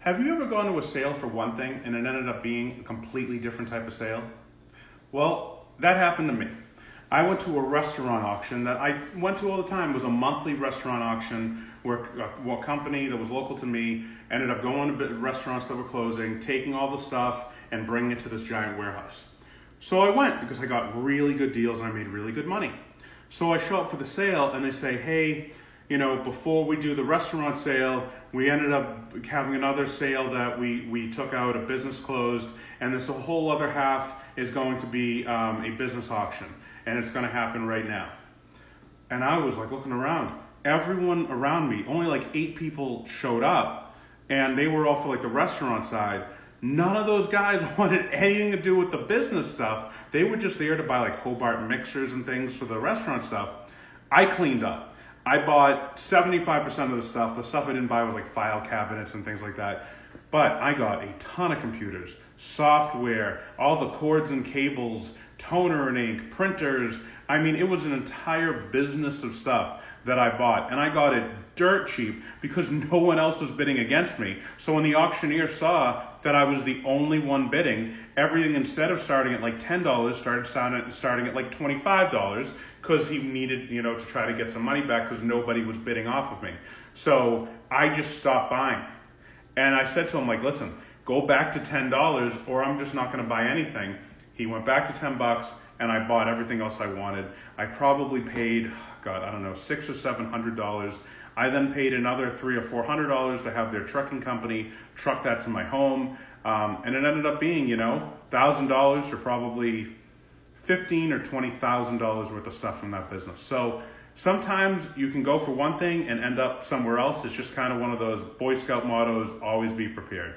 Have you ever gone to a sale for one thing and it ended up being a completely different type of sale? Well, that happened to me. I went to a restaurant auction that I went to all the time. It was a monthly restaurant auction where a company that was local to me ended up going to restaurants that were closing, taking all the stuff and bringing it to this giant warehouse. So I went because I got really good deals and I made really good money. So I show up for the sale and they say, hey, before we do the restaurant sale, we ended up having another sale that we took out, a business closed, and this whole other half is going to be a business auction, and it's going to happen right now. And I was like looking around. Everyone around me, only like 8 people showed up, and they were all for like the restaurant side. None of those guys wanted anything to do with the business stuff. They were just there to buy like Hobart mixers and things for the restaurant stuff. I cleaned up. I bought 75% of the stuff. The stuff I didn't buy was like file cabinets and things like that. But I got a ton of computers, software, all the cords and cables, toner and ink, printers. I mean, it was an entire business of stuff that I bought. And I got it dirt cheap because no one else was bidding against me. So when the auctioneer saw that I was the only one bidding, everything instead of starting at like $10 starting at like $25 because he needed, to try to get some money back because nobody was bidding off of me. So I just stopped buying. And I said to him, like, listen, go back to $10 or I'm just not going to buy anything. He went back to $10 and I bought everything else I wanted. I probably paid, $600 or $700. I then paid another $300 or $400 to have their trucking company truck that to my home. And it ended up being, $1,000 or probably $15,000 or $20,000 worth of stuff from that business. So sometimes you can go for one thing and end up somewhere else. It's just kind of one of those Boy Scout mottos, always be prepared.